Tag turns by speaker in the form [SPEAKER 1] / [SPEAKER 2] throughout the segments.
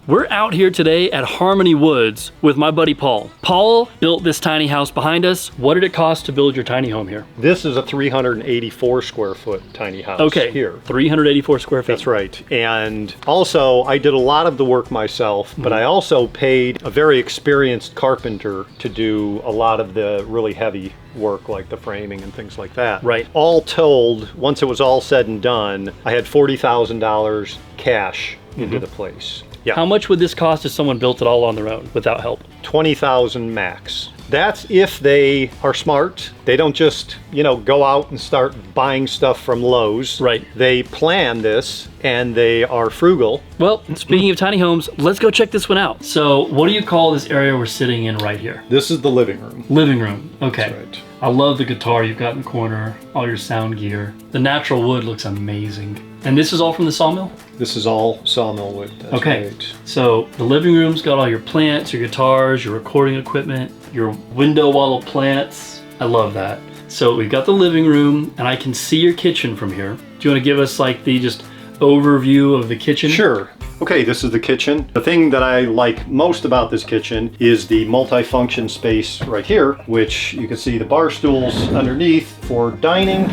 [SPEAKER 1] We're out here today at Harmony Woods with my buddy Paul. Paul built this tiny house behind us. What did it cost to build your tiny home here?
[SPEAKER 2] This is a 384 square foot tiny house here.
[SPEAKER 1] 384 square feet.
[SPEAKER 2] That's right. And also, I did a lot of the work myself, but I also paid a very experienced carpenter to do a lot of the really heavy work, like the framing and things like that.
[SPEAKER 1] Right.
[SPEAKER 2] All told, once it was all said and done, I had $40,000 cash into the place. Yeah.
[SPEAKER 1] How much would this cost if someone built it all on their own without help?
[SPEAKER 2] $20,000 max. That's if they are smart. They don't just, go out and start buying stuff from Lowe's.
[SPEAKER 1] Right.
[SPEAKER 2] They plan this and they are frugal.
[SPEAKER 1] Well, speaking of tiny homes, let's go check this one out. So what do you call this area we're sitting in right here?
[SPEAKER 2] This is the living room.
[SPEAKER 1] Living room. Okay.
[SPEAKER 2] That's right.
[SPEAKER 1] I love the guitar you've got in the corner, all your sound gear. The natural wood looks amazing. And this is all from the sawmill?
[SPEAKER 2] This is all sawmill wood. That's
[SPEAKER 1] okay.
[SPEAKER 2] Right.
[SPEAKER 1] So the living room's got all your plants, your guitars, your recording equipment, your window wall of plants. I love that. So we've got the living room, and I can see your kitchen from here. Do you want to give us like the just overview of the kitchen?
[SPEAKER 2] Sure. Okay, this is the kitchen. The thing that I like most about this kitchen is the multi-function space right here, which you can see the bar stools underneath for dining.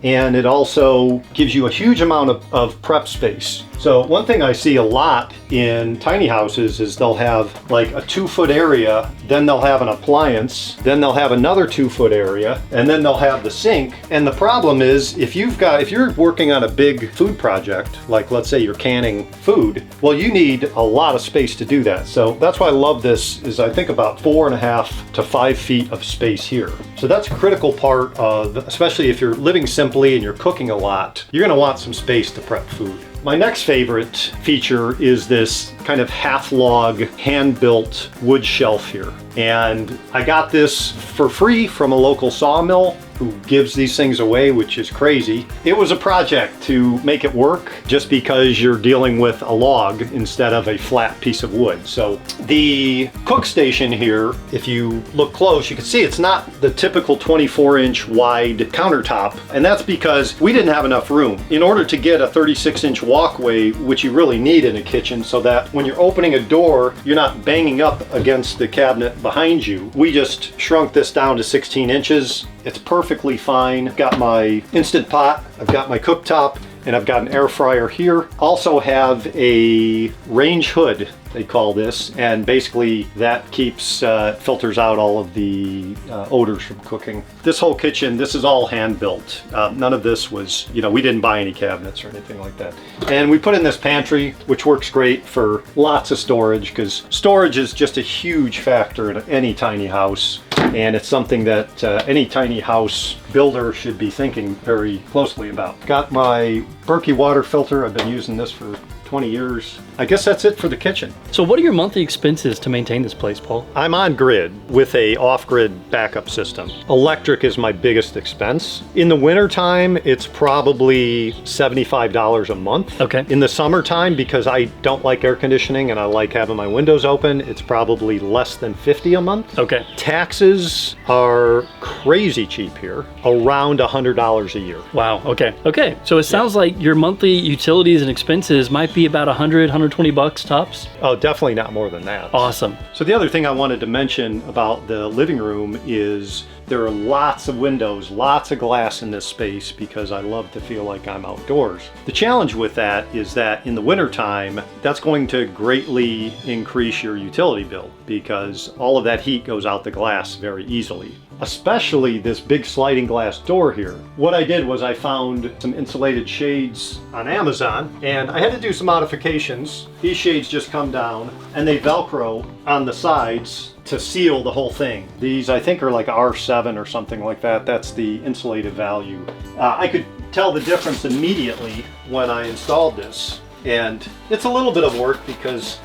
[SPEAKER 2] And it also gives you a huge amount of prep space. So one thing I see a lot in tiny houses is they'll have like a 2-foot area, then they'll have an appliance, then they'll have another 2-foot area, and then they'll have the sink. And the problem is if you're working on a big food project, like let's say you're canning food, well, you need a lot of space to do that. So that's why I love this is I think about 4.5 to 5 feet of space here. So that's a critical part of, especially if you're living simply and you're cooking a lot, you're gonna want some space to prep food. My next favorite feature is this kind of half-log, hand-built wood shelf here. And I got this for free from a local sawmill who gives these things away, which is crazy. It was a project to make it work just because you're dealing with a log instead of a flat piece of wood. So the cook station here, if you look close, you can see it's not the typical 24-inch wide countertop. And that's because we didn't have enough room. In order to get a 36-inch walkway, which you really need in a kitchen so that when you're opening a door, you're not banging up against the cabinet behind you. We just shrunk this down to 16 inches. It's perfectly fine. I've got my Instant Pot, I've got my cooktop, and I've got an air fryer here. Also have a range hood, they call this, and basically that keeps, filters out all of the odors from cooking. This whole kitchen, this is all hand built. None of this was, we didn't buy any cabinets or anything like that. And we put in this pantry, which works great for lots of storage, because storage is just a huge factor in any tiny house. And it's something that any tiny house builder should be thinking very closely about. Got my Berkey water filter. I've been using this for 20 years. I guess that's it for the kitchen.
[SPEAKER 1] So what are your monthly expenses to maintain this place, Paul?
[SPEAKER 2] I'm on grid with a off-grid backup system. Electric is my biggest expense. In the wintertime, it's probably $75 a month.
[SPEAKER 1] Okay.
[SPEAKER 2] In the summertime, because I don't like air conditioning and I like having my windows open, it's probably less than $50 a month.
[SPEAKER 1] Okay.
[SPEAKER 2] Taxes are crazy cheap here, around $100 a year.
[SPEAKER 1] Wow, okay. Okay, so it sounds like your monthly utilities and expenses might be about $100-$120 tops?
[SPEAKER 2] Oh, definitely not more than that.
[SPEAKER 1] Awesome.
[SPEAKER 2] So the other thing I wanted to mention about the living room is there are lots of windows, lots of glass in this space because I love to feel like I'm outdoors. The challenge with that is that in the wintertime, that's going to greatly increase your utility bill because all of that heat goes out the glass very easily. Especially this big sliding glass door here. What I did was I found some insulated shades on Amazon and I had to do some modifications. These shades just come down and they Velcro on the sides to seal the whole thing. These I think are like R7 or something like that. That's the insulated value. I could tell the difference immediately when I installed this. And it's a little bit of work because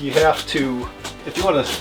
[SPEAKER 2] you have to, if you want to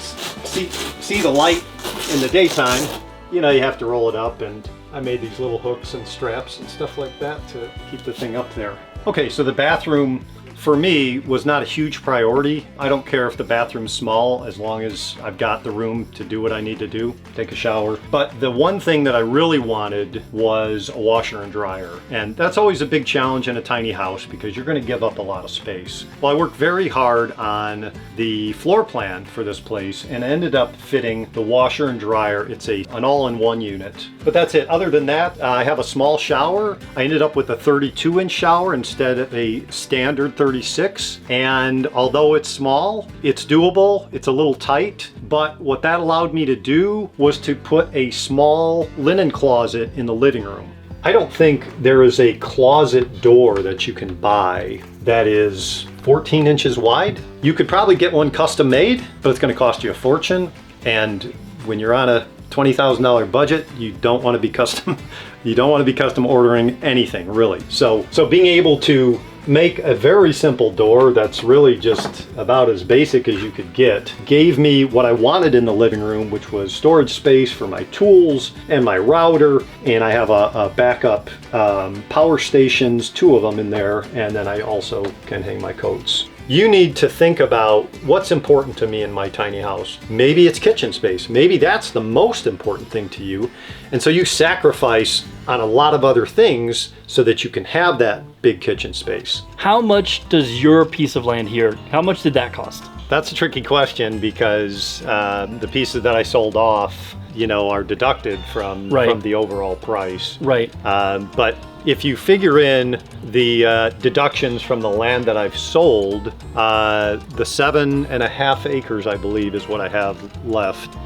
[SPEAKER 2] see the light in the daytime, you have to roll it up, and I made these little hooks and straps and stuff like that to keep the thing up there. Okay, so the bathroom for me, was not a huge priority. I don't care if the bathroom's small as long as I've got the room to do what I need to do, take a shower. But the one thing that I really wanted was a washer and dryer. And that's always a big challenge in a tiny house because you're going to give up a lot of space. Well, I worked very hard on the floor plan for this place and ended up fitting the washer and dryer. It's an all-in-one unit. But that's it. Other than that, I have a small shower. I ended up with a 32-inch shower instead of a standard 36. And although it's small, it's doable. It's a little tight. But what that allowed me to do was to put a small linen closet in the living room. I don't think there is a closet door that you can buy that is 14 inches wide. You could probably get one custom made, but it's going to cost you a fortune. And when you're on a $20,000 budget, you don't want to be custom. You don't want to be custom ordering anything, really. So being able to make a very simple door that's really just about as basic as you could get gave me what I wanted in the living room, which was storage space for my tools and my router. And I have a backup power stations, 2 of them in there, and then I also can hang my coats. You need to think about what's important to me in my tiny house. Maybe it's kitchen space. Maybe that's the most important thing to you. And so you sacrifice on a lot of other things so that you can have that big kitchen space.
[SPEAKER 1] How much does your piece of land here, how much did that cost?
[SPEAKER 2] That's a tricky question because the pieces that I sold off, are deducted from the overall price.
[SPEAKER 1] Right.
[SPEAKER 2] But if you figure in the deductions from the land that I've sold, the 7.5 acres, I believe, is what I have left,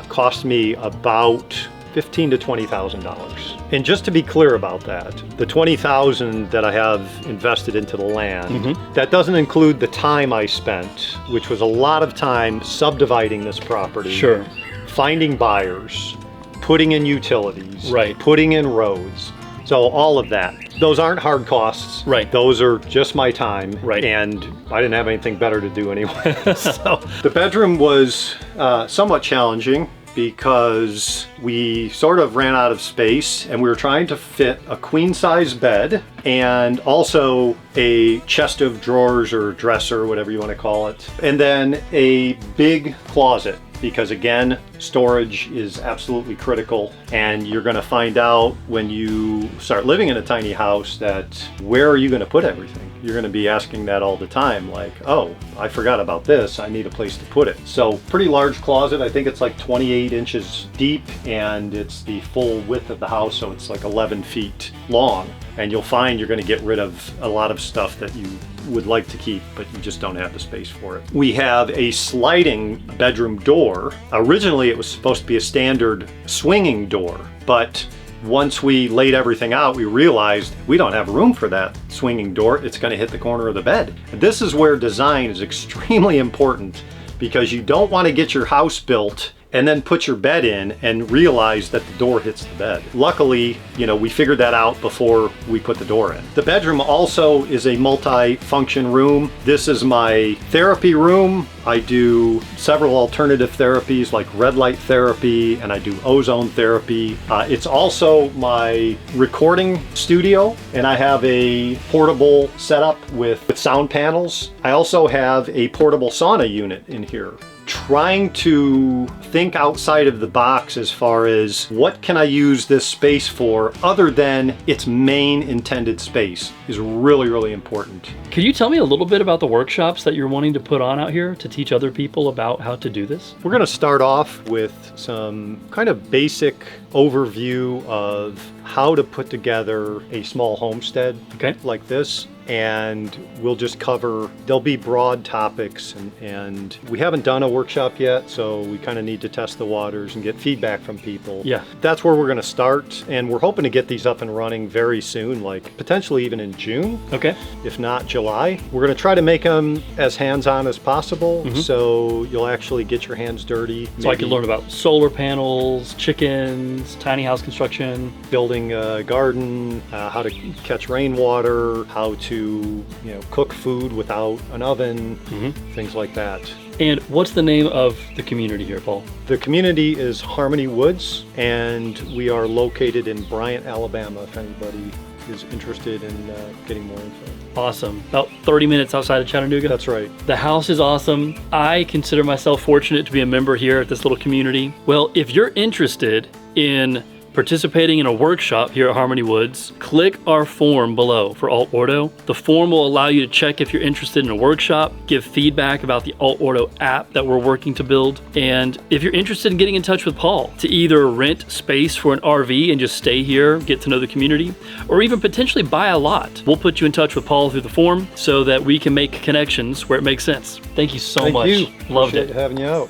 [SPEAKER 2] cost me about $15,000 to $20,000. And just to be clear about that, the $20,000 that I have invested into the land, that doesn't include the time I spent, which was a lot of time subdividing this property.
[SPEAKER 1] Sure.
[SPEAKER 2] Finding buyers, putting in utilities,
[SPEAKER 1] right,
[SPEAKER 2] putting in roads. So all of that. Those aren't hard costs.
[SPEAKER 1] Right.
[SPEAKER 2] Those are just my time.
[SPEAKER 1] Right.
[SPEAKER 2] And I didn't have anything better to do anyway. So the bedroom was somewhat challenging because we sort of ran out of space and we were trying to fit a queen size bed and also a chest of drawers or dresser, whatever you want to call it. And then a big closet. Because again, storage is absolutely critical, and you're going to find out when you start living in a tiny house that where are you going to put everything? You're going to be asking that all the time, like, oh, I forgot about this, I need a place to put it. So pretty large closet. I think it's like 28 inches deep and it's the full width of the house, so it's like 11 feet long. And you'll find you're going to get rid of a lot of stuff that you would like to keep, but you just don't have the space for it. We have a sliding bedroom door. Originally, it was supposed to be a standard swinging door, but once we laid everything out, we realized we don't have room for that swinging door. It's going to hit the corner of the bed. This is where design is extremely important because you don't want to get your house built and then put your bed in and realize that the door hits the bed. Luckily, we figured that out before we put the door in. The bedroom also is a multi-function room. This is my therapy room. I do several alternative therapies like red light therapy, and I do ozone therapy. It's also my recording studio, and I have a portable setup with sound panels. I also have a portable sauna unit in here. Trying to think outside of the box as far as what can I use this space for other than its main intended space is really, really important.
[SPEAKER 1] Could you tell me a little bit about the workshops that you're wanting to put on out here to teach other people about how to do this?
[SPEAKER 2] We're going to start off with some kind of basic overview of how to put together a small homestead like this. And we'll just cover, there'll be broad topics, and we haven't done a workshop yet, so we kind of need to test the waters and get feedback from people.
[SPEAKER 1] Yeah.
[SPEAKER 2] That's where we're going to start, and we're hoping to get these up and running very soon, like potentially even in June.
[SPEAKER 1] Okay.
[SPEAKER 2] If not July. We're going to try to make them as hands-on as possible, so you'll actually get your hands dirty.
[SPEAKER 1] So I can learn about solar panels, chickens, tiny house construction,
[SPEAKER 2] building a garden, how to catch rainwater, how to cook food without an oven, things like that.
[SPEAKER 1] And what's the name of the community here, Paul?
[SPEAKER 2] The community is Harmony Woods, and we are located in Bryant, Alabama, if anybody is interested in getting more info.
[SPEAKER 1] Awesome. About 30 minutes outside of Chattanooga.
[SPEAKER 2] That's right.
[SPEAKER 1] The house is awesome. I consider myself fortunate to be a member here at this little community. Well, if you're interested in participating in a workshop here at Harmony Woods, click our form below for Alt Ordo. The form will allow you to check if you're interested in a workshop, give feedback about the Alt Ordo app that we're working to build, and if you're interested in getting in touch with Paul to either rent space for an RV and just stay here, get to know the community, or even potentially buy a lot. We'll put you in touch with Paul through the form so that we can make connections where it makes sense. Thank you so much.
[SPEAKER 2] Thank you.
[SPEAKER 1] Loved
[SPEAKER 2] Appreciate
[SPEAKER 1] it.
[SPEAKER 2] having you out.